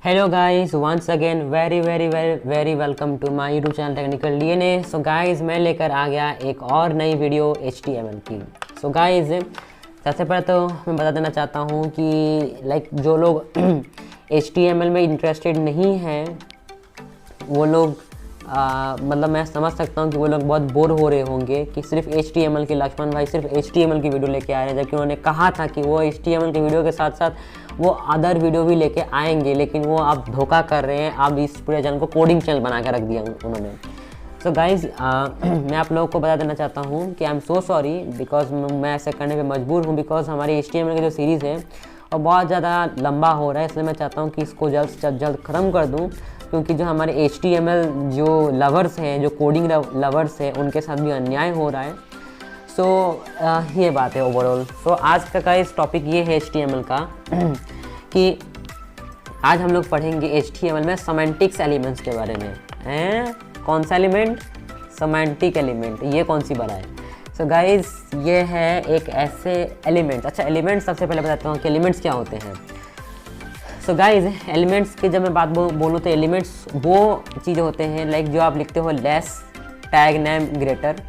Hello guys, once again very very very very welcome to my YouTube channel technical DNA. So guys, मैं लेकर आ गया एक और नई वीडियो HTML की। सो गाइस, सबसे पहले तो मैं बता देना चाहता हूँ कि जो लोग HTML में इंटरेस्टेड नहीं हैं वो लोग मैं समझ सकता हूँ कि वो लोग बहुत बोर हो रहे होंगे कि सिर्फ HTML के लक्ष्मण भाई सिर्फ HTML की वीडियो लेके आ रहे हैं, जबकि उन्होंने कहा था कि वो HTML की वीडियो के साथ साथ वो अदर वीडियो भी लेके आएंगे, लेकिन वो आप धोखा कर रहे हैं। आप इस पूरे चैनल को कोडिंग चैनल बना के रख दिया उन्होंने। सो गाइज, मैं आप लोगों को बता देना चाहता हूँ कि I am so sorry because मैं ऐसे करने पे मजबूर हूँ, बिकॉज हमारी HTML की जो सीरीज़ है और बहुत ज़्यादा लंबा हो रहा है, इसलिए मैं चाहता हूँ कि इसको जल्द से जल्द ख़त्म कर दूँ, क्योंकि जो हमारे HTML जो लवर्स हैं, जो कोडिंग लवर्स हैं, उनके साथ भी अन्याय हो रहा है। सो ये बात है ओवरऑल। सो आज का इस टॉपिक ये है HTML का कि आज हम लोग पढ़ेंगे HTML में सेमेंटिक्स एलिमेंट्स के बारे में। कौन सा एलिमेंट? Semantic element. ये कौन सी बड़ा है? सो गाइस, ये है एक ऐसे एलिमेंट। अच्छा, एलिमेंट्स सबसे पहले बताता हूँ कि एलिमेंट्स क्या होते हैं। सो गाइज, एलिमेंट्स की जब मैं बात बोलूँ तो एलिमेंट्स वो चीज़ें होते हैं जो आप लिखते हो लेस टैग नेम ग्रेटर,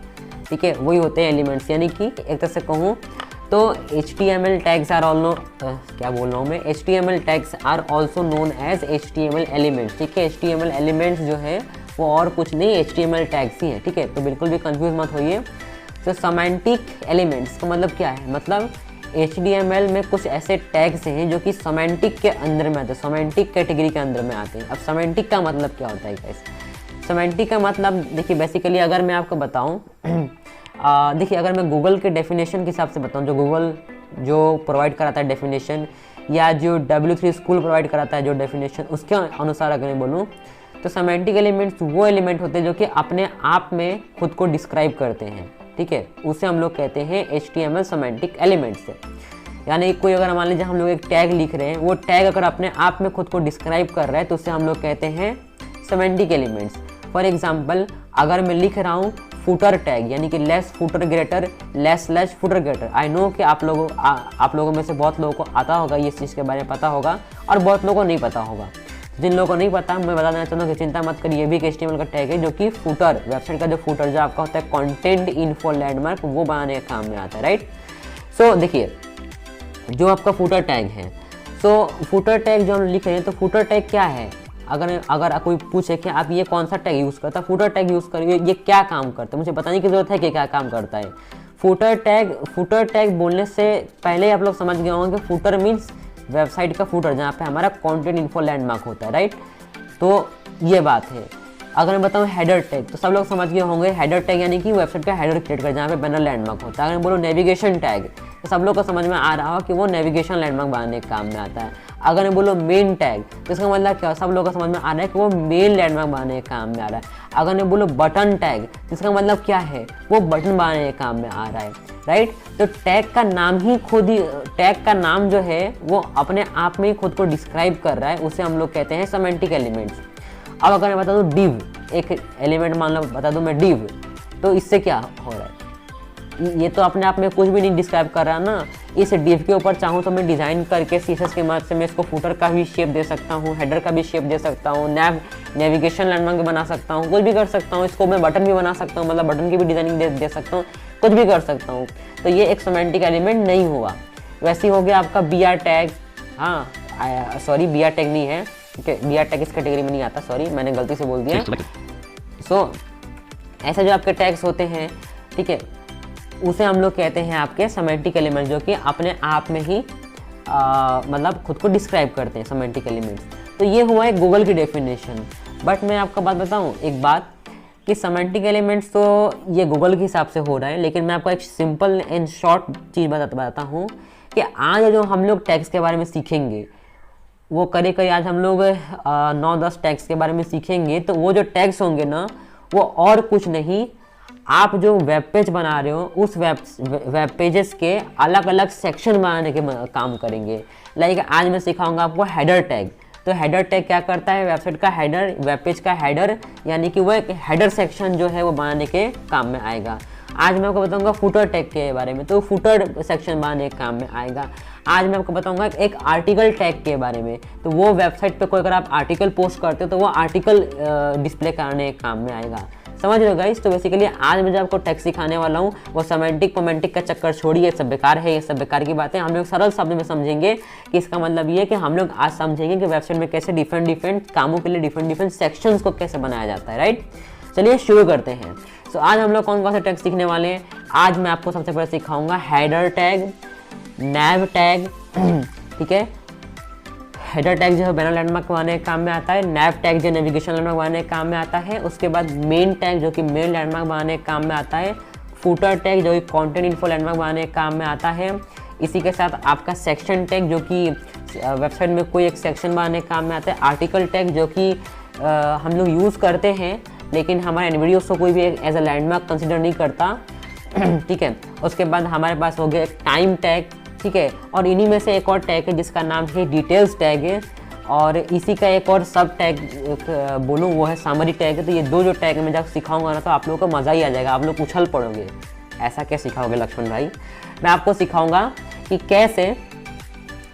ठीक है, वही होते हैं एलिमेंट्स। यानी कि एक तरह से कहूँ तो HTML tags are HTML tags are also known as HTML elements, ठीक है। HTML एलिमेंट्स जो है वो और कुछ नहीं HTML टैग्स ही है, ठीक है। तो बिल्कुल भी कंफ्यूज मत होइए। तो सेमेंटिक एलिमेंट्स का मतलब क्या है? मतलब HTML में कुछ ऐसे टैग्स हैं जो कि सेमेंटिक के अंदर में आते हैं, सेमेंटिक कैटेगरी के अंदर में आते हैं। अब सेमेंटिक का मतलब क्या होता है गाइस? सेमेंटिक का मतलब देखिए, बेसिकली अगर मैं आपको बताऊं, देखिए अगर मैं गूगल के डेफिनेशन के हिसाब से बताऊं, जो गूगल जो प्रोवाइड कराता है डेफिनेशन, या जो W3 स्कूल प्रोवाइड कराता है जो डेफिनेशन, उसके अनुसार अगर मैं बोलूँ तो सेमेंटिक एलिमेंट्स वो एलिमेंट होते हैं जो कि अपने आप में खुद को डिस्क्राइब करते हैं, ठीक है। उसे हम लोग कहते हैं HTML सेमेंटिक एलिमेंट्स से। यानी कोई अगर मान लीजिए हम लोग एक टैग लिख रहे हैं, वो टैग अगर अपने आप में खुद को डिस्क्राइब कर रहा है तो उसे हम लोग कहते हैं सेमेंटिक एलिमेंट्स। फॉर एग्जांपल, अगर मैं लिख रहा हूँ फुटर टैग, यानी कि less footer greater less less footer greater. I know कि आप लोगों में से बहुत लोगों को आता होगा, ये चीज़ के बारे में पता होगा, और बहुत लोगों को नहीं पता होगा। जिन लोगों को नहीं पता, मैं बता देना चाहता हूँ कि चिंता मत करिए, ये भी एक HTML का टैग है जो कि फुटर, वेबसाइट का जो फुटर जो आपका होता है कंटेंट इन्फो लैंडमार्क, वो बनाने का काम में आता है, राइट। सो देखिए, जो आपका फुटर टैग है, सो फुटर टैग जो हम लिख रहे हैं, तो फुटर टैग क्या है? अगर कोई पूछे कि आप ये कौन सा टैग यूज़ करता है, फुटर टैग यूज़ करिए, ये क्या काम करता है, मुझे बताने की ज़रूरत है कि क्या काम करता है। फुटर टैग बोलने से पहले आप लोग समझ गए होंगे कि फुटर मीन्स वेबसाइट का फुटर, जहाँ पे हमारा कंटेंट इन्फो लैंडमार्क होता है, राइट। तो ये बात है। अगर मैं बताऊँ हेडर टैग, तो सब लोग समझ गए होंगे हेडर टैग यानी कि वेबसाइट का हेडर क्रिएट कर, जहाँ पे बैनर लैंडमार्क होता है। अगर मैं बोलूँ नेविगेशन टैग, तो सब लोग को समझ में आ रहा हो कि वो नेविगेशन लैंडमार्क बनाने के काम में आता है। अगर मैं बोलूँ मेन टैग, तो इसका मतलब क्या? सब लोग को समझ में आ रहा है कि वो मेन लैंडमार्क बनाने के काम में आ रहा है। अगर मैं बोलूँ बटन टैग, तो इसका मतलब क्या है? वो बटन बनाने के काम में आ रहा है, राइट। तो टैग का नाम जो है वो अपने आप में ही खुद को डिस्क्राइब कर रहा है, उसे हम लोग कहते हैं सेमेंटिक एलिमेंट्स। अब अगर मैं बता दूँ डिव, एक एलिमेंट मान लो बता दूँ मैं डिव, तो इससे क्या हो रहा है? ये तो अपने आप में कुछ भी नहीं डिस्क्राइब कर रहा ना। इस डिव के ऊपर चाहूँ तो मैं डिज़ाइन करके CSS की मदद से मैं इसको फुटर का भी शेप दे सकता हूँ, हेडर का भी शेप दे सकता हूँ, नेविगेशन लैंडमार्क बना सकता हूँ, कुछ भी कर सकता हूँ। इसको मैं बटन भी बना सकता हूँ, मतलब बटन की भी डिज़ाइनिंग दे सकता हूँ, कुछ भी कर सकता हूँ। तो ये एक सेमेंटिक एलिमेंट नहीं हुआ। वैसे ही हो गया आपका BR टैग। हाँ सॉरी, BR टैग नहीं है, ठीक है, BR टैग इस कैटेगरी में नहीं आता, सॉरी मैंने गलती से बोल दिया। सो ऐसे जो आपके टैग्स होते हैं, ठीक है, उसे हम लोग कहते हैं आपके सेमेंटिक एलिमेंट्स, जो कि अपने आप में ही मतलब खुद को डिस्क्राइब करते हैं, सेमेंटिक एलिमेंट्स। तो ये हुआ है गूगल की डेफिनेशन। बट मैं आपको बात बताऊं, एक बात कि सेमेंटिक एलिमेंट्स तो ये गूगल के हिसाब से हो रहा है, लेकिन मैं आपको एक सिंपल एंड शॉर्ट चीज़ बताता हूँ कि आज जो हम लोग टैग्स के बारे में सीखेंगे, वो करीब आज हम लोग 9-10 टैग्स के बारे में सीखेंगे। तो वो जो टैग्स होंगे ना, वो और कुछ नहीं, आप जो वेब पेज बना रहे हो उस वेब पेजेस के अलग अलग सेक्शन बनाने के काम करेंगे। आज मैं सिखाऊंगा आपको हेडर टैग। तो हेडर टैग क्या करता है? वेबसाइट का हेडर, वेब पेज का हेडर, यानी कि वो एक हेडर सेक्शन जो है वो बनाने के काम में आएगा। आज मैं आपको बताऊंगा फुटर टैग के बारे में, तो फुटर सेक्शन बनाने के काम में आएगा। आज मैं आपको बताऊंगा एक आर्टिकल टैग के बारे में। तो वो वेबसाइट पे कोई अगर आप आर्टिकल पोस्ट करते हो तो वो आर्टिकल डिस्प्ले करने काम में आएगा। समझ रहे हो गाइस? तो बेसिकली आज मैं जो आपको टैग सिखाने वाला हूँ वो सेमेंटिक पोमेंटिक का चक्कर छोड़िए, ये सब बेकार है, ये सब बेकार की बातें। हम लोग सरल शब्द में समझेंगे कि इसका मतलब ये है कि हम लोग आज समझेंगे कि वेबसाइट में कैसे डिफरेंट कामों के लिए डिफरेंट सेक्शंस को कैसे बनाया जाता है, राइट। चलिए शुरू करते हैं। तो आज हम लोग कौन कौन से टैग सीखने वाले हैं? आज मैं आपको सबसे पहले सिखाऊंगा हेडर टैग, नैव टैग, ठीक है। हेडर टैग जो है बैनर लैंडमार्क बनाने के काम में आता है, नैव टैग जो नेविगेशन लैंडमार्क बनाने के काम में आता है, उसके बाद मेन टैग जो कि मेन लैंडमार्क बनाने के काम में आता है, फूटर टैग जो कि कंटेंट इन्फो लैंडमार्क बनाने के काम में आता है। इसी के साथ आपका सेक्शन टैग जो कि वेबसाइट में कोई एक सेक्शन बनाने के काम में आता है, आर्टिकल टैग जो कि हम लोग यूज़ करते हैं लेकिन हमारे एनवीडियोस को कोई भी एज अ लैंडमार्क कंसिडर नहीं करता, ठीक है। उसके बाद हमारे पास हो गया टाइम टैग, ठीक है। और इन्हीं में से एक और टैग है जिसका नाम है डिटेल्स टैग है, और इसी का एक और सब टैग बोलूँ वो है समरी टैग है। तो ये दो जो टैग मैं जब सिखाऊंगा ना तो आप लोगों को मज़ा ही आ जाएगा, आप लोग उछल पड़ोगे। ऐसा क्या सिखाओगे लक्ष्मण भाई? मैं आपको सिखाऊंगा कि कैसे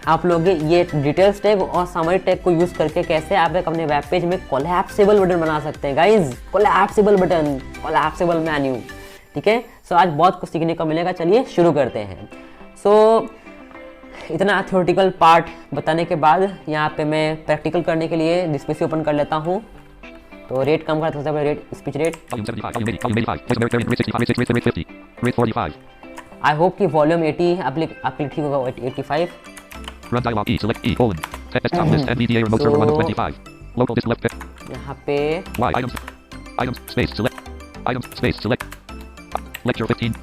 आप लोग ये डिटेल्स टैग और समरी टैग को यूज़ करके कैसे आप एक अपने वेब पेज में कोलैप्सिबल बटन बना सकते हैं guys. Collapsible button, collapsible menu, ठीक है। सो आज बहुत कुछ सीखने को मिलेगा। चलिए शुरू करते हैं। सो इतना थ्योरेटिकल पार्ट बताने के बाद यहाँ पे मैं प्रैक्टिकल करने के लिए डिस्प्ले ओपन कर लेता हूँ। तो रेट कम करता हूँ, rate speech rate. I hope कि वॉल्यूम 80 आप ठीक होगा, 85। Run dialog E, select E, colon. Text top list, NVDA remote server 1 of 25. Local disk left. यहाँ पे Y, items, space, select. Items, space, select. Lecture 15.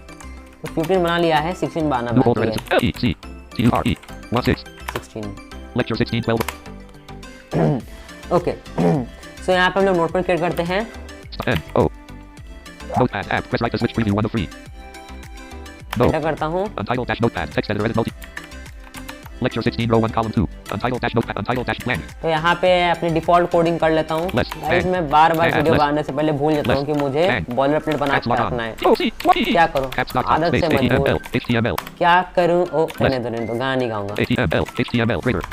तो 15 बना लिया है, 16 बनाना New folder बाकी है। edit. E, C, T, U, R, E, 1, 6. 16 Lecture 16, 12. Okay. सो यहाँ पे हम लोग नोटपैड क्रिएट करते हैं। N, O. Notepad, app, press right to switch preview 1 of 3. No. Enter करता हूँ। Untitled dash notepad, text editor edit multi. Lecture 16, row 1, column 2. Untitled dash notepad, untitled dash blank. तो यहाँ पे अपनी डिफॉल्ट कोडिंग कर लेता हूँ। गाइस मैं बार वीडियो बनाने से पहले भूल जाता हूँ कि मुझे बॉयलरप्लेट बना के रखना है। क्या करूँ? आदत से मत भूल। क्या करूँ? ओ रहने दो, गाना नहीं गाऊंगा। HTML, HTML, greater.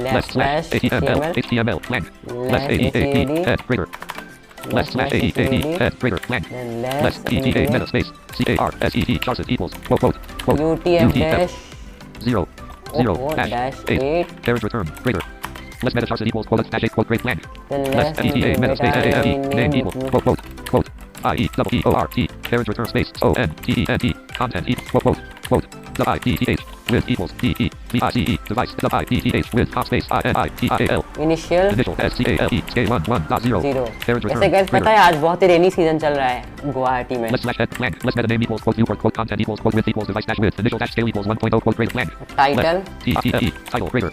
Less slash HTML, HTML, blank. Less AEAD, head, greater. Less slash AEAD, head, greater, blank. Less ETA, meta space. CARSET, charset equals, quote. UTF 0. 0 dash 8 carriage return greater. Less meta charset equals quote dash 8 quote great blank. Less ETA meta space AAE name equals quote IE double EORT carriage return space ONTENT content equals quote WITH with equals DE VICE device WITH with top space INITIAL initial SCALE scale 1.0 carriage return. ऐसे guys पता है आज बहुत ही rainy season चल रहा है गुवाहाटी में। Less slash head blank. Less meta name equals quote view quote content equals quote with equals device dash with initial dash scale equals 1.0 quote greater blank. Title title greater.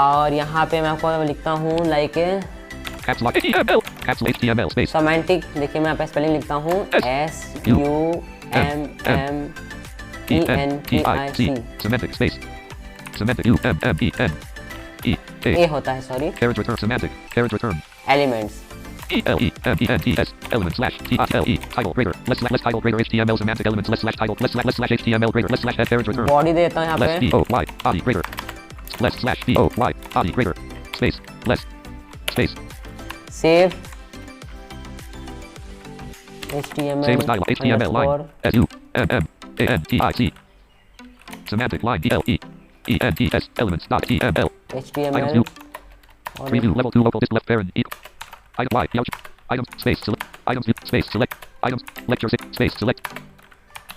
और यहाँ पे मैं आपको लिखता हूँ like caps lock HTML caps lock HTML space semantic. देखिए मैं यहाँ पे स्पेलिंग लिखता हूँ SUMMENTIC semantic space semantic UMMENE ए होता है sorry carriage return semantic carriage return elements ELEMENTS element slash TITLE title greater less title greater HTML semantic elements less slash title less slash HTML greater less slash head carriage return body देता हूँ यहाँ पे less DOY body greater less slash DOY body greater space less space save HTML save as dialog HTML line SUMMANTIC semantic line ELEMENTS elements dot TML HTML preview level 2 local disk left parent item Y items space select items space select items lecture space select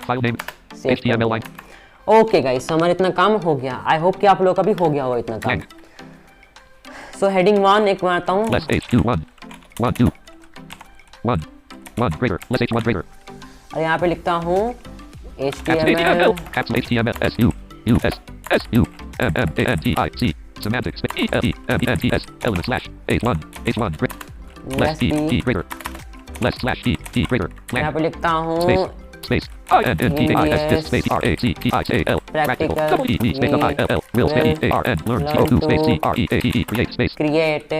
file name HTML line. Okay guys हमारा इतना काम हो गया। I hope कि आप लोगों का भी हो गया होगा इतना काम। सो हेडिंग 1 एक बनाता हूँ। Less H2 1 2 1 greater less H1 greater. और यहाँ पे लिखता हूँ HTML caps HTML SUS SUMMANTIC semantics ELEMENTS element slash H1 less D greater less slash D greater यहाँ पे लिखता हूँ space INTIS space RACTICAL practical WE space ILL will space ARN learn CO2 space CREATE create space create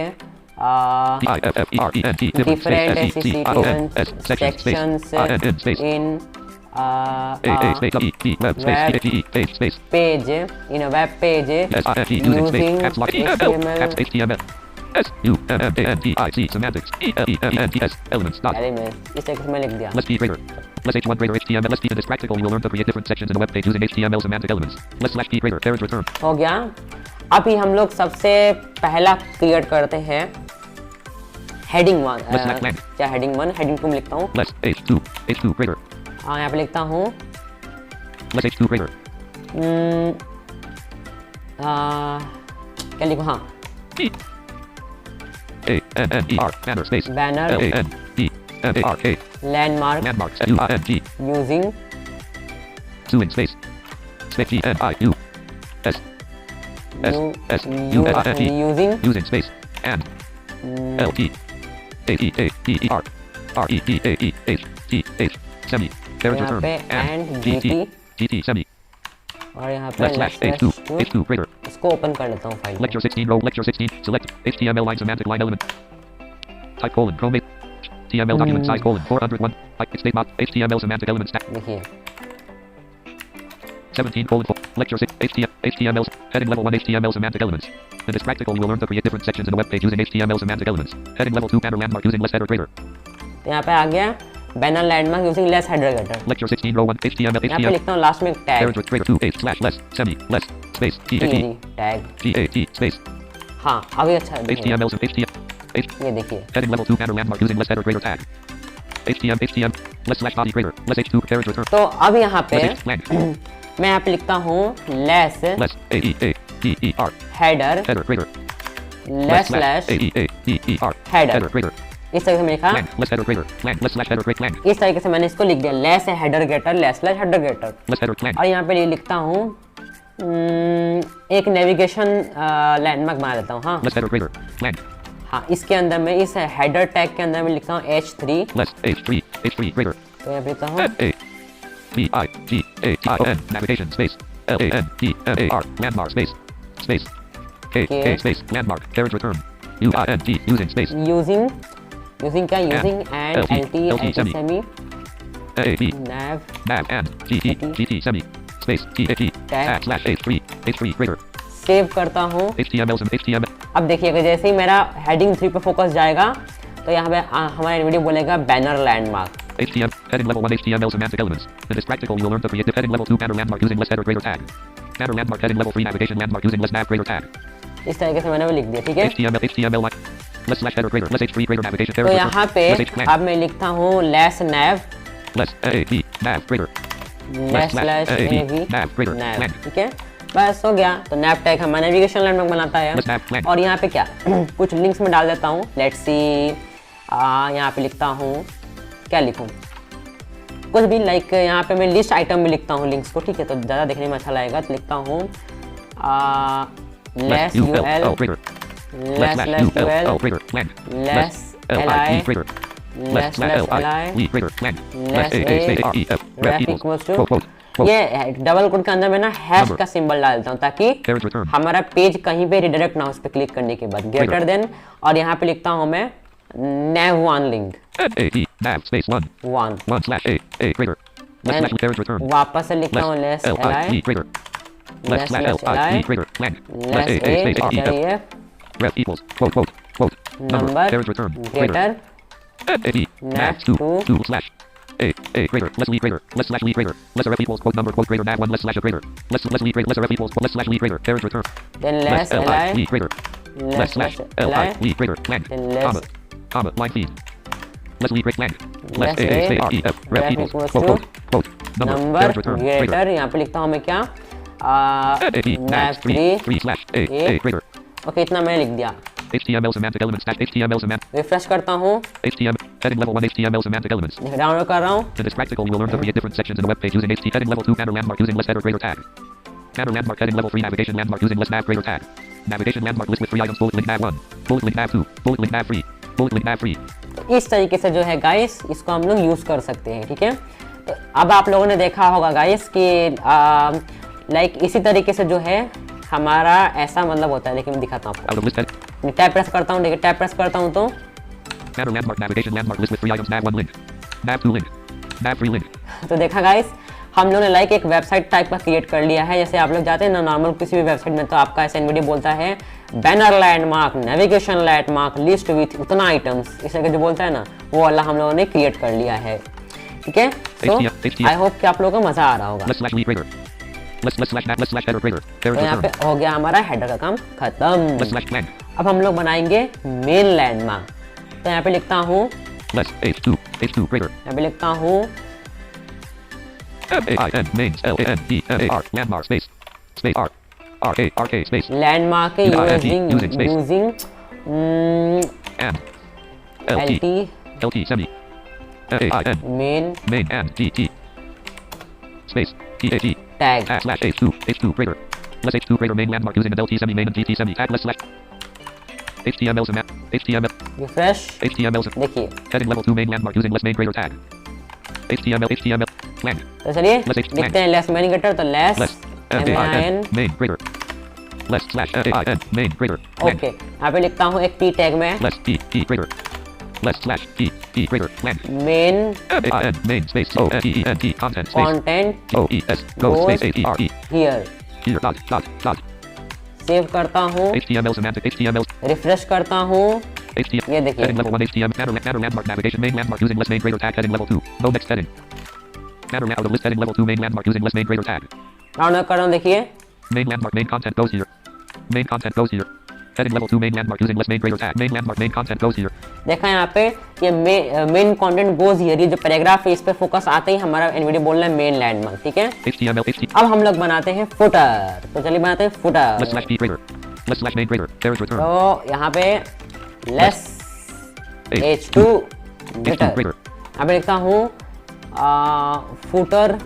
DIFFERENT different sections in space W E web space P E page space page in a web page S I F E using space using caps lock E L caps HTML S U M M A N T I C semantics E L E M N T S elements dot element. इस तरीके से मैं लिख दिया। less P greater less H1 greater HTML less P in this practical you will learn to create different sections in a web page using HTML semantic elements less slash P greater there is return। हो गया। अभी हम लोग सबसे पहला create करते हैं heading 1। क्या हेडिंग 1 हेडिंग 2 में लिखता हूँ less H2 greater हाँ यहाँ पे लिखता हूँ less H2 greater क्या लिखूँ हाँ P A N N E R banner space banner L A N D M A R K landmark landmarks U I N G using Zoom space space G N I U S S S U S I N T using using space and L T A E A T E R R E T A E H T H semi there is यहाँ return पे and and G T G T semi और यहाँ पे slash H2 greater इसको open कर लेता हूँ file lecture 16 row lecture 16 select HTML line semantic line element type colon chromate HTML document size colon 401 type state mod HTML semantic elements tag देखिए 17 colon 4 lecture 6 HTML heading level 1 HTML semantic elements in this practical you will learn to create different sections in a web page using HTML semantic elements heading level 2 banner landmark using less header greater यहाँ पे आ गया banner landmark using less header greater lecture 16 row 1 HTML यहाँ पे लिखता हूँ last में there tag is greater 2 H slash less semi less space T A T tag G A T space हाँ अभी अच्छा है HTML HTML ये देखिए heading level 2 banner landmark using less header greater tag HTML less slash body greater less H2 there is return तो अब यहाँ पे less H blank मैं यहाँ पे लिखता हूँ less less A E A T E R header header greater less slash A E A T E R Header. header greater इस तरीके से मैंने लिखा blank less header greater blank less slash header greater blank इस तरीके से मैंने इसको लिख दिया less header greater less slash header greater less header blank और यहाँ पे लिखता हूँ एक नेविगेशन लैंडमार्क बना देता हूँ हाँ less header greater blank हाँ इसके अंदर मैं इस हेडर टैग के अंदर मैं लिखता हूँ H3 less H3 greater तो यहाँ पे लिखता हूँ A B I G A T I N navigation space L A N D M A R landmark space K space landmark there is return U I N G using space using क्या using and LT semi A B nav and GT semi space T Tag. slash H3 greater save करता हूँ HTML अब देखिएगा जैसे ही मेरा heading 3 पे focus जाएगा तो यहाँ पे हमारा वीडियो बोलेगा banner landmark HTML heading level 1 HTML semantic elements in this practical you will learn to create heading level 2 banner landmark using less header greater tag banner landmark heading level 3 navigation landmark using less nav greater tag इस तरीके से मैंने वो लिख दिया ठीक है HTML line less slash header greater less H3 greater navigation तो यहाँ पे अब मैं लिखता हूँ less nav less AV nav greater less slash AV nav greater nav blank ठीक है बस हो गया तो nav टैग हमारा नेविगेशन लैंडमार्क बनाता है less nav blank और यहाँ पे क्या कुछ लिंक्स में डाल देता हूँ लेट्स सी यहाँ पे लिखता हूँ क्या लिखूँ कुछ भी लाइक यहाँ पे मैं लिस्ट आइटम में लिखता हूँ लिंक्स को ठीक है तो ज़्यादा देखने में अच्छा लगेगा तो लिखता हूँ less UL less UL less LI less LI less ref equals to ये डबल कोट के अंदर मैं ना हैश का सिंबल डाल देता हूँ ताकि हमारा पेज कहीं पे रिडायरेक्ट ना हो उस पर क्लिक करने के बाद ग्रेटर देन और यहाँ पे लिखता हूँ मैं nav1 link nav space 1 slash A greater less slash there is return वापस से लिखता हूँ less LI greater less slash LI greater blank less A ref equals quote number there is return greater nav 2 slash A greater less Lee greater less slash Lee greater less ref equals quote number quote greater nav 1 less slash greater less Lee greater less ref equals less slash Lee greater there is return then less LI greater less slash LI Lee greater blank then less comma line feed less Lee greater blank less A ref equals quote number there is return greater यहाँ पे लिखता हूँ मैं क्या nav 3 slash A greater okay इतना मैंने लिख दिया HTML semantic elements HTML semantic refresh करता हूँ HTML heading level 1 HTML semantic elements download कर रहा हूँ in this practical you will learn to create different sections in a web page using HTML heading level 2 banner landmark using less header greater tag banner landmark heading level 3 navigation landmark using less nav greater tag navigation landmark list with 3 items bullet link nav 1 bullet link nav 2 bullet link nav 3 bullet link nav 3 तो इस तरीके से जो है guys इसको हम लोग use कर सकते हैं ठीक है तो अब आप लोगों ने देखा होगा गाइस कि लाइक इसी तरीके से जो है हमारा ऐसा मतलब होता है लेकिन मैं दिखाता हूँ आपको टैब प्रेस करता हूँ देखिए टैब प्रेस करता हूँ तो banner landmark navigation landmark list with 3 items nav 1 link nav 2 link nav 3 link तो देखा गाइस, हम लोगों ने लाइक एक वेबसाइट टाइप का क्रिएट कर लिया है। जैसे आप लोग जाते हैं ना नॉर्मल किसी भी वेबसाइट में, तो आपका ऐसा एनवीडिया बोलता है banner landmark, navigation landmark, list with उतना आइटम्स, इस तरह जो बोलता है ना, वो वाला हम लोगों ने क्रिएट कर लिया है। ठीक है, तो आई होप कि आप लोगों को मजा आ रहा होगा। तो यहाँ पे हो गया हमारा हेडर का काम खत्म। अब हम लोग बनाएंगे मेन लैंडमार्क। तो यहाँ पे लिखता हूँ, यहाँ पे लिखता हूँ लैंडमार्क के using LT main and DT space TAG tag slash H2 greater less H2 greater main landmark using an LT semi main and DT semi tag less slash HTML some HTML refresh HTML देखिए heading level 2 main landmark using less main greater tag HTML lang तो चलिए लिखते हैं less main greater, तो less main greater less slash main greater okay. यहाँ पे लिखता हूँ एक P टैग में less T greater less slash T greater lang main main space CONTENT content space content OES go space ATRE here dot save करता हूँ, HTML semantic HTML refresh करता हूँ, HTML ये देखिए heading level 1 HTML matter landmark navigation main landmark using less main greater tag heading level 2 no next heading matter out of list heading level 2 main landmark using less main greater tag round कर रहा हूँ। देखिए main landmark main content goes here heading level 2 main landmark using less main greater tag main landmark main content goes here देखा यहाँ पे ये main content goes here, ये जो पैराग्राफ है इस पे फोकस आते ही हमारा एनवीडियो बोलना है मेन लैंडमार्क। ठीक है, अब हम लोग बनाते हैं फुटर। तो चलिए बनाते हैं फुटर। तो यहाँ पे लेस H2 greater, यहाँ पे लिखता हूँ फुटर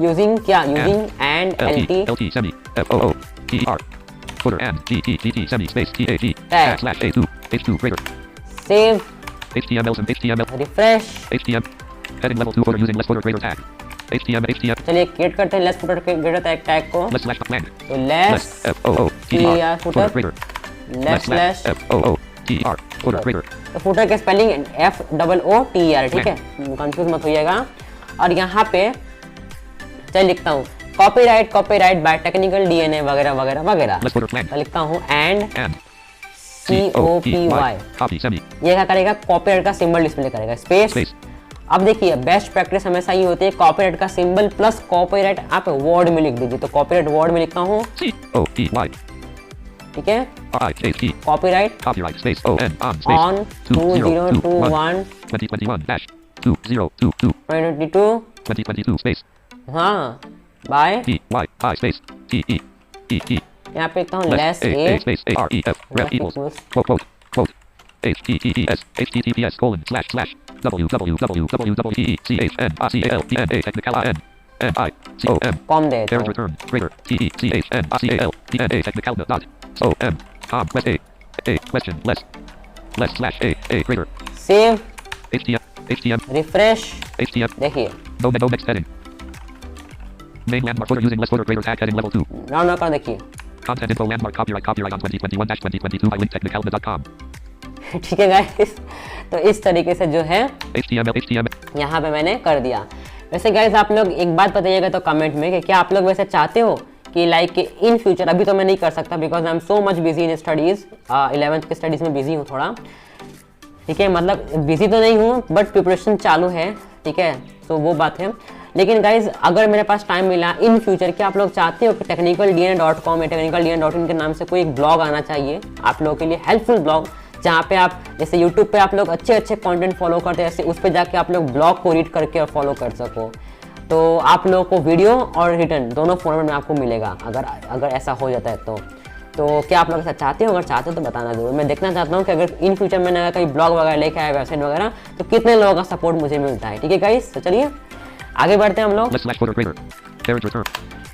यूजिंग क्या using and LT semi FOOTER footer and DT semi space TAG tag slash H2 greater save HTML refresh HTML heading level 2 footer using less footer greater tag HTML चलिए create करते हैं less footer greater tag को। less slash lang तो less TR footer footer greater less slash FOOTER footer greater तो footer के spelling FOOTER। ठीक है, confuse मत होइएगा। और यहाँ पे चलिए लिखता हूँ कॉपीराइट बाय टेक्निकल DNA वगैरह वगैरह वगैरह। तो लिखता हूँ एंड COPY, ये क्या करेगा, कॉपीराइट का सिंबल डिस्प्ले करेगा, स्पेस। अब देखिए बेस्ट प्रैक्टिस हमेशा ही होती है कॉपीराइट का सिंबल प्लस कॉपीराइट आप वर्ड में लिख दीजिए। तो कॉपीराइट वर्ड में लिखता हूँ, ठीक है, कॉपीराइट ऑन 2021-2022 हाँ बाय यहाँ पे लिखता हूँ लेस कॉम दे सेव रिफ्रेश देखिए main landmark footer using less footer greater tag heading level 2 round कर देखिए content info landmark copyright on 2021-2022 by linktechnicalna.com ठीक है गाइस, तो इस तरीके से जो है HTML यहाँ पे मैंने कर दिया। वैसे गाइस आप लोग एक बात बताइएगा तो कमेंट में कि क्या आप लोग वैसे चाहते हो कि लाइक इन फ्यूचर, अभी तो मैं नहीं कर सकता because I am so much busy in studies, 11th की स्टडीज़ में बिजी हूँ थोड़ा। ठीक है, मतलब बिजी तो नहीं हूँ बट प्रिपरेशन चालू है। ठीक है, तो वो बात है। लेकिन गाइज अगर मेरे पास टाइम मिला इन फ्यूचर, क्या आप लोग चाहते हो कि technicaldna.com या technicaldna.in के नाम से कोई एक ब्लॉग आना चाहिए आप लोगों के लिए, हेल्पफुल ब्लॉग, जहाँ पे आप जैसे यूट्यूब पे आप लोग अच्छे कंटेंट फॉलो करते हैं, ऐसे उस पर जाके आप लोग ब्लॉग को रीड करके और फॉलो कर सको। तो आप लोगों को वीडियो और रिटर्न दोनों फॉर्मेट में आपको मिलेगा अगर ऐसा हो जाता है तो क्या आप लोग ऐसा चाहते हो? अगर चाहते हो तो बताना जरूर। मैं देखना चाहता हूँ कि अगर इन फ्यूचर मैंने अगर कहीं ब्लॉग वगैरह लेके आया, वेबसाइट वगैरह, तो कितने लोगों का सपोर्ट मुझे मिलता है। ठीक है गाइस, तो चलिए आगे बढ़ते हैं हम लोग।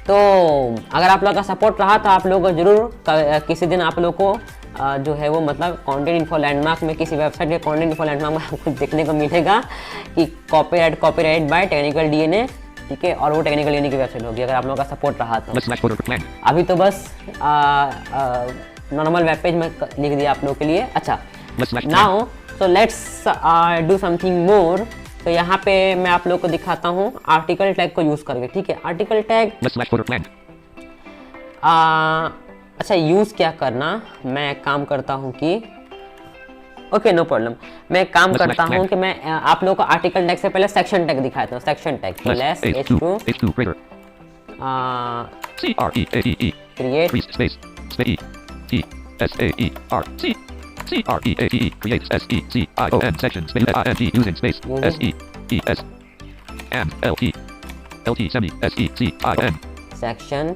तो अगर आप लोग का सपोर्ट रहा तो आप लोग को जरूर किसी दिन आप लोग को जो है वो मतलब कंटेंट इन्फो लैंडमार्क में, किसी वेबसाइट के कंटेंट इन्फो लैंडमार्क में आपको देखने को मिलेगा कि कॉपीराइट बाय टेक्निकल डीएनए। ठीक है, और वो टेक्निकल डीएनए की वेबसाइट होगी अगर आप लोगों का सपोर्ट रहा तो। अभी तो बस नॉर्मल वेब पेज में लिख दिया आप लोगों के लिए। अच्छा, now So let's do something more. तो यहाँ पे मैं आप लोग को दिखाता हूँ आर्टिकल टैग को यूज करके, ठीक है। आर्टिकल टैग अच्छा यूज क्या करना, मैं काम करता हूँ कि ओके नो प्रॉब्लम, मैं काम करता हूँ कि मैं आप लोगों को आर्टिकल टैग से पहले सेक्शन टैग दिखाता हूँ। Section tag less h2 create create SECTION section space INT using space SEES and LT semi SECIN section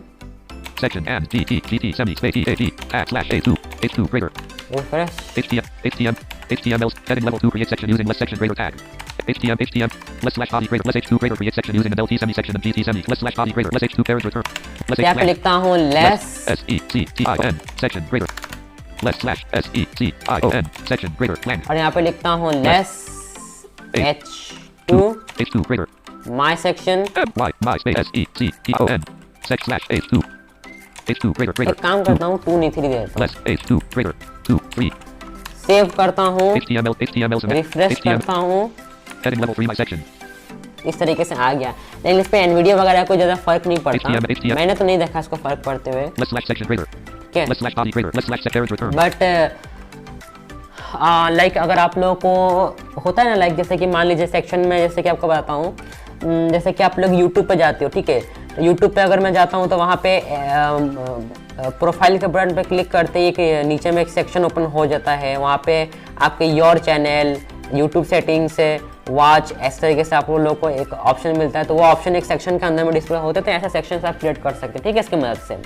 and GT semi space EAD /A2 greater refresh HTML heading level 2 create section using less section greater tag HTML less slash body greater less h2 greater create section using an LT semi section and GT semi less slash body greater less h2 parent return less यहाँ पे लिखता हूँ less SECTIN section greater less slash SECION section greater blank और यहाँ पे लिखता हूँ less h2 greater my section my space SECTION sec slash h2 greater एक काम करता हूँ 2 नहीं 3 देता हूँ less h2 greater 2 3 सेव करता हूँ HTML रिफ्रेश करता हूँ heading level 3 my section इस तरीके से आ गया। लेकिन इस पे एनवीडिया वगैरह कोई ज़्यादा फर्क नहीं पड़ता, मैंने तो नहीं देखा इसको फर्क पड़ते हुए, बट लाइक अगर आप लोगों को होता है ना, लाइक जैसे कि मान लीजिए सेक्शन में, जैसे कि आपको बताता हूँ, जैसे कि आप लोग यूट्यूब पे जाते हो, ठीक है, तो यूट्यूब पे अगर मैं जाता हूँ तो वहाँ पे प्रोफाइल के बटन पे क्लिक करते ही कि नीचे में एक सेक्शन ओपन हो जाता है, वहाँ पे आपके your channel, YouTube settings, watch, इस तरीके से आप लोगों को एक ऑप्शन मिलता है, तो वो ऑप्शन एक सेक्शन के अंदर में डिस्प्ले होते हैं, तो ऐसा सेक्शन आप क्रिएट कर सकते हैं, ठीक है, इसकी मदद से।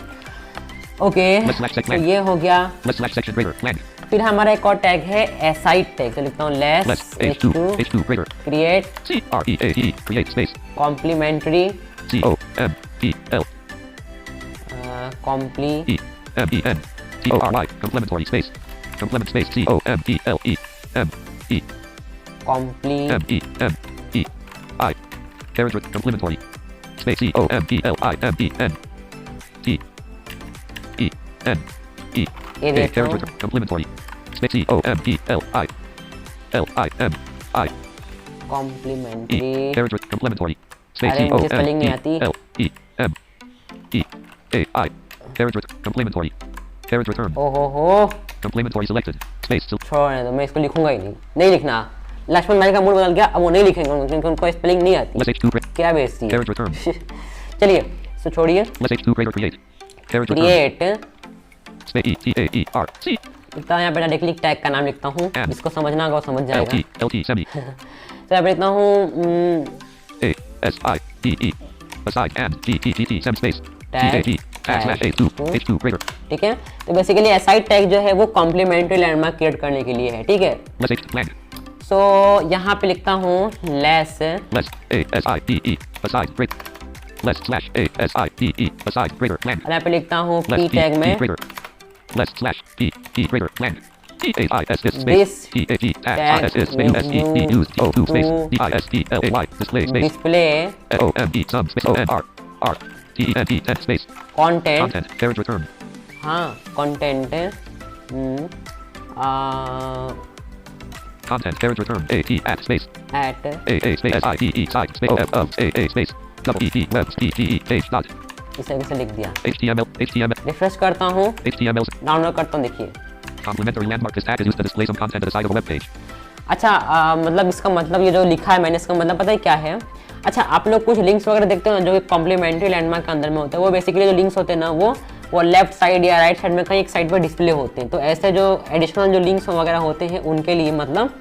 ओके तो ये हो गया। फिर हमारा एक और टैग है एसाइड टैग, तो लिखता हूँ less h2 create complementary complementary space complement space complementary complementary space complementary space complementary अरे मुझे स्पेलिंग नहीं आती। complementary parent return ओहो complementary selected space छोड़ने दो, मैं इसको लिखूंगा ही नहीं लिखना। लक्ष्मण भाई का मूड बदल गया, अब वो नहीं लिखेंगे क्योंकि उनको स्पेलिंग नहीं आती, क्या बेइज्जती है। चलिए सो छोड़िए, क्रिएट लिखता हूँ यहाँ पे डायरेक्टली टैग का नाम लिखता हूँ, जिसको समझना होगा वो समझ जाएगा। तो यहाँ पे लिखता हूँ ठीक है। तो बेसिकली एसाइड टैग जो है वो कॉम्प्लीमेंट्री लैंडमार्क क्रिएट करने के लिए है, ठीक है। सो यहाँ पे लिखता हूँ लेस और यहाँ पे लिखता हूँ p टैग में डिस्प्ले कंटेंट, हाँ content content parent return at space at space site space space web page dot इस तरीके से लिख दिया। HTML रिफ्रेश करता हूँ, HTML डाउनलोड करता हूँ, देखिए complementary landmark is tag is used to display some content at the side of a web page। अच्छा मतलब इसका मतलब ये जो लिखा है मैंने, इसका मतलब पता है क्या है। अच्छा आप लोग कुछ लिंक्स वगैरह देखते हो ना जो कि कॉम्प्लीमेंट्री लैंडमार्क के अंदर में होते हैं, वो बेसिकली जो लिंक्स होते हैं ना वो लेफ्ट साइड या राइट साइड में कहीं एक साइड पर डिस्प्ले होते हैं। तो ऐसे जो एडिशनल जो लिंक्स वगैरह होते हैं उनके लिए मतलब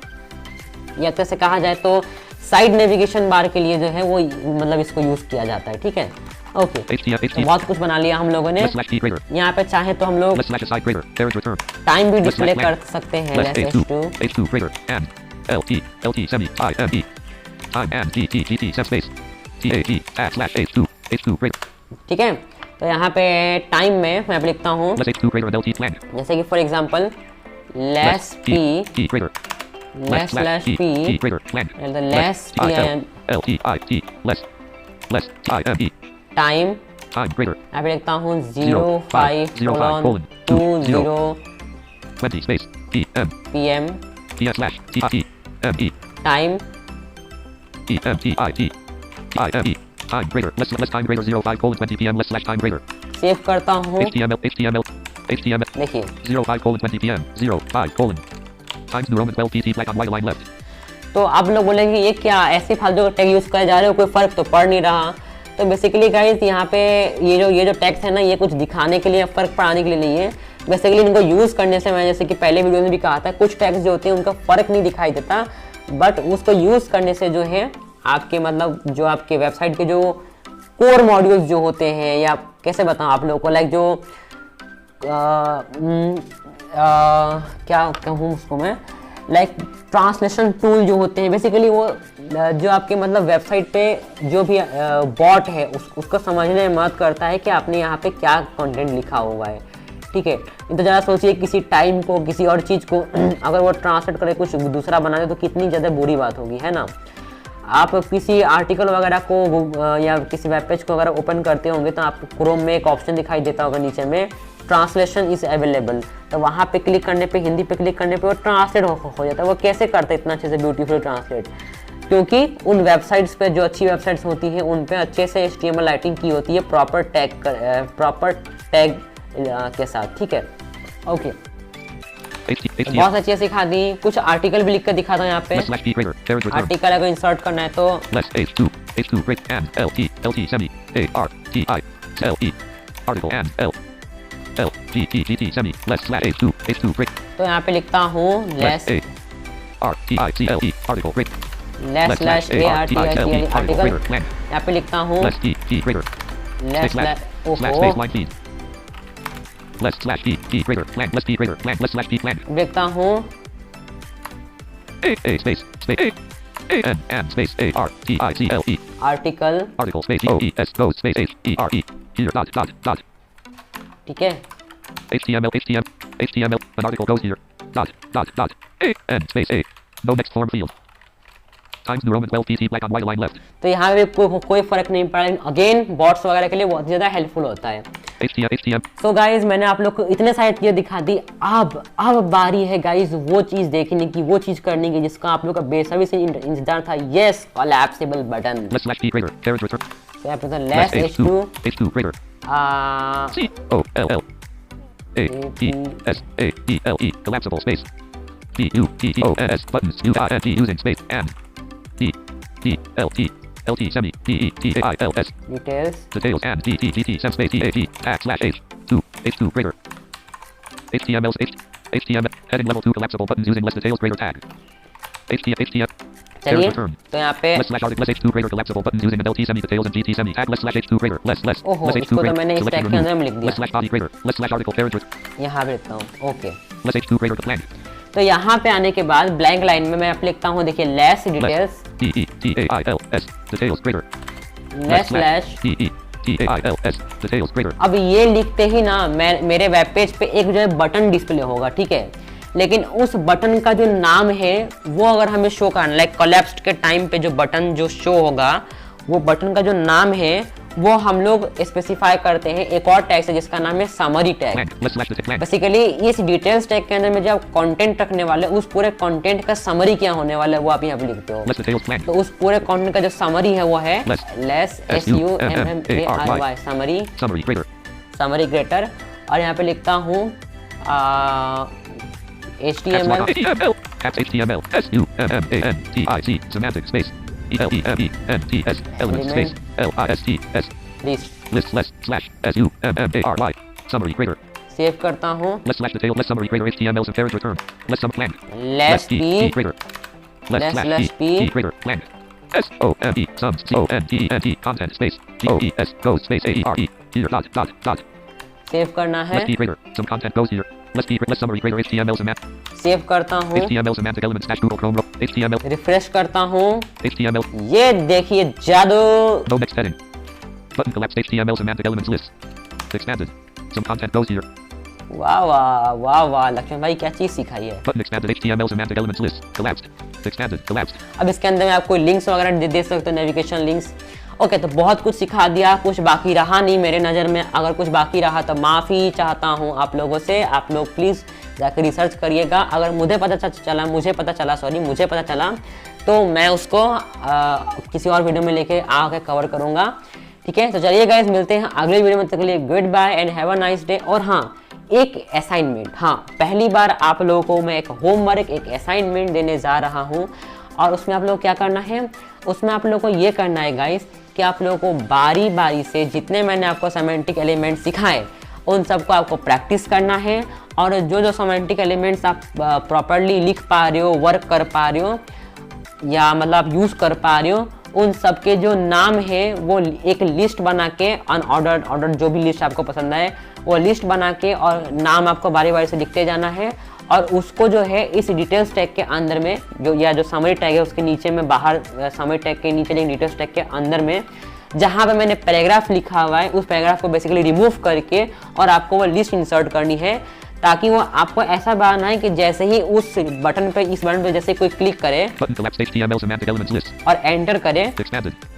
या तो ऐसे कहा जाए तो साइड नेविगेशन बार के लिए जो है वो मतलब इसको यूज किया जाता है, ठीक है। ओके तो बहुत कुछ बना लिया हम लोगों ने। यहाँ पे चाहे तो हम लोग टाइम भी डिस्प्ले कर सकते हैं, ठीक है। तो यहाँ पे टाइम में मैं लिखता हूँ जैसे कि for example less p less slash p and the less time यहाँ पे लिखता हूँ 05:20 PM time time greater less time greater 05:20 p.m. less time greater save करता हूँ। HTML देखिए 05:20 p.m. 05: times New Roman 12 pt black on white line left। तो आप लोग बोलेंगे ये क्या ऐसे फालतू टैग यूज कर जा रहे हो, कोई फर्क तो पड़ नहीं रहा। तो बेसिकली गाइस यहाँ पे ये जो टैग्स है ना, ये कुछ दिखाने के लिए, फर्क पड़ाने के लिए नहीं है। बेसिकली इनको यूज करने से, मैं जैसे कि पहले वीडियो में भी कहा था, कुछ टैग्स जो होते हैं उनका फर्क नहीं दिखाई देता, बट उसको यूज करने से जो है आपके मतलब जो आपके वेबसाइट के जो कोर मॉड्यूल्स जो होते हैं, या कैसे बताऊं आप लोगों को, लाइक जो क्या कहूँ उसको मैं, लाइक ट्रांसलेशन टूल जो होते हैं, बेसिकली वो जो आपके मतलब वेबसाइट पे जो भी बॉट है उसको समझने में मदद करता है कि आपने यहाँ पे क्या कंटेंट लिखा हुआ है। ठीक है, तो ज़रा सोचिए किसी टाइम को, किसी और चीज़ को अगर वो ट्रांसलेट करे कुछ दूसरा बना दे तो कितनी ज़्यादा बुरी बात होगी, है ना। आप किसी आर्टिकल वगैरह को या किसी वेब पेज को अगर ओपन करते होंगे तो आपको क्रोम में एक ऑप्शन दिखाई देता होगा नीचे में, ट्रांसलेशन इज अवेलेबल। तो वहाँ पे क्लिक करने पे, हिंदी पे क्लिक करने पे वो ट्रांसलेट हो जाता है। वो कैसे करते हैं इतना अच्छे से ब्यूटीफुल ट्रांसलेट? क्योंकि उन वेबसाइट्स पे, जो अच्छी वेबसाइट्स होती हैं, उन पे अच्छे से HTML राइटिंग की होती है प्रॉपर टैग के साथ। ठीक है, ओके, बहुत अच्छे से सिखा दी। कुछ आर्टिकल भी लिख कर दिखाता हूँ यहाँ पे। आर्टिकल अगर इंसर्ट करना है तो तो यहाँ पे लिखता हूँ लेस आर्टिकल, यहाँ पे लिखता हूँ देखता हूँ आर्टिकल, ठीक है। HTML an article goes here and space a no next form field times New Roman 12 pt black on white line left। तो यहाँ पे कोई फर्क नहीं पड़ा, अगेन बॉट्स वगैरह के लिए बहुत ज़्यादा हेल्पफुल होता है। HTML सो गाइज मैंने आप लोग को इतने सारी चीज़ें दिखा दी। अब बारी है गाइज वो चीज़ देखने की, वो चीज़ करने की जिसका आप लोग का बेसब्री से इंतजार था। Yes, collapsible button. तो यहाँ पे less h2 greater COLLAPSABLE collapsible space BUTTONS buttons using space and DLT semi DETAILS details and DTTT sem space DAT /H2 H2 greater HTML heading level 2 collapsible buttons using less details greater tag HTML चलिए तो यहाँ पे less H2 greater collapsible buttons using LT semi details and GT semi tag less H2 greater less ओहो, इसको तो मैंने इस tag के अंदर में लिख दिया। less body greater less article parent यहाँ पे लिखता हूँ, okay. less H2 greater blank। तो यहाँ पे आने के बाद ब्लैंक लाइन में मैं आप लिखता हूँ, देखिए less details DETAILS details greater less slash DETAILS details greater। अब ये लिखते ही ना मेरे वेब पेज पे एक जो है बटन डिस्प्ले होगा, ठीक है। लेकिन उस बटन का जो नाम है वो अगर हमें शो करना, लाइक कोलैप्स्ड के टाइम पे जो बटन जो शो होगा, वो बटन का जो नाम है वो हम लोग स्पेसिफाई करते हैं एक और टैग से जिसका नाम है समरी टैग। बेसिकली इस डिटेल्स टैग के अंदर में जब कंटेंट रखने वाले उस पूरे कंटेंट का समरी क्या होने वाला है वो आप यहाँ पे लिखते हो। तो उस पूरे कंटेंट का जो समरी है वो है लेस SUMMARY समरी ग्रेटर। और यहाँ पे लिखता हूँ HTML SUMMANTIC semantic space ELEMENTS element space LIST less SUMMARY summary greater। Save करता हूँ। less detail less summary greater HTML some parent return less some blank less p greater less p greater blank SOME some CONTENT content space GOES goes space AERE here dot save करना है। less p greater some content goes here less summary greater HTML semantic save करता हूँ। HTML semantic elements Google Chrome HTML refresh करता हूँ। HTML ये देखिए जादू। no next heading button collapse HTML semantic elements list expanded some content goes here। वाह वाह वाह वाह, लक्ष्मण भाई क्या चीज सिखाई है। button expanded HTML semantic elements list collapsed expanded collapsed। अब इसके अंदर में आप कोई लिंक्स वगैरह दे सकते हो, नेविगेशन लिंक्स। ओके, तो बहुत कुछ सिखा दिया, कुछ बाकी रहा नहीं मेरे नज़र में। अगर कुछ बाकी रहा तो माफ़ी चाहता हूँ आप लोगों से। आप लोग प्लीज़ जाकर रिसर्च करिएगा। अगर मुझे पता चला तो मैं उसको किसी और वीडियो में लेके आके कवर करूँगा, ठीक है। तो चलिए गाइस, मिलते हैं अगले वीडियो में, तब तक के लिए goodbye and have a nice day. और हाँ, एक असाइनमेंट, हाँ पहली बार आप लोगों को मैं एक होमवर्क, एक असाइनमेंट देने जा रहा हूँ। और उसमें आप लोग क्या करना है, उसमें आप लोगों को ये करना है गाइस कि आप लोगों को बारी बारी से जितने मैंने आपको सेमेंटिक एलिमेंट्स सिखाए उन सबको आपको प्रैक्टिस करना है। और जो सेमेंटिक एलिमेंट्स आप प्रॉपरली लिख पा रहे हो, वर्क कर पा रहे हो, या मतलब आप यूज़ कर पा रहे हो, उन सब के जो नाम है वो एक लिस्ट बना के, ऑर्डर जो भी लिस्ट आपको पसंद आए वो लिस्ट बना के, और नाम आपको बारी बारी से लिखते जाना है। और उसको जो है इस डिटेल्स टैग के अंदर में, जो समरी टैग है उसके नीचे में, बाहर समरी टैग के नीचे डिटेल्स टैग के अंदर में जहाँ पे मैंने पैराग्राफ लिखा हुआ है, उस पैराग्राफ को बेसिकली रिमूव करके और आपको वो लिस्ट इंसर्ट करनी है, ताकि वो आपको ऐसा बनाना है कि जैसे ही उस बटन पे, इस बटन पे जैसे कोई क्लिक करे और एंटर करे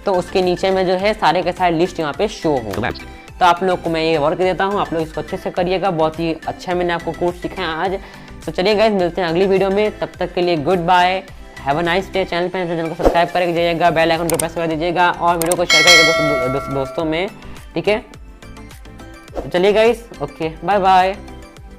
तो उसके नीचे में जो है सारे के सारे लिस्ट यहाँ पे शो हो। तो आप लोग को मैं ये वर्क देता हूँ, आप लोग इसको अच्छे से करिएगा। बहुत ही अच्छा मैंने आपको कोर्स सिखाया आज। तो चलिए गाइस, मिलते हैं अगली वीडियो में, तब तक के लिए goodbye, have a nice day. Channel को सब्सक्राइब कर दीजिएगा, बेल आइकन को प्रेस कर दीजिएगा और वीडियो को शेयर करिएगा दोस्तों में, ठीक है। तो चलिए गाइस, ओके, बाय बाय।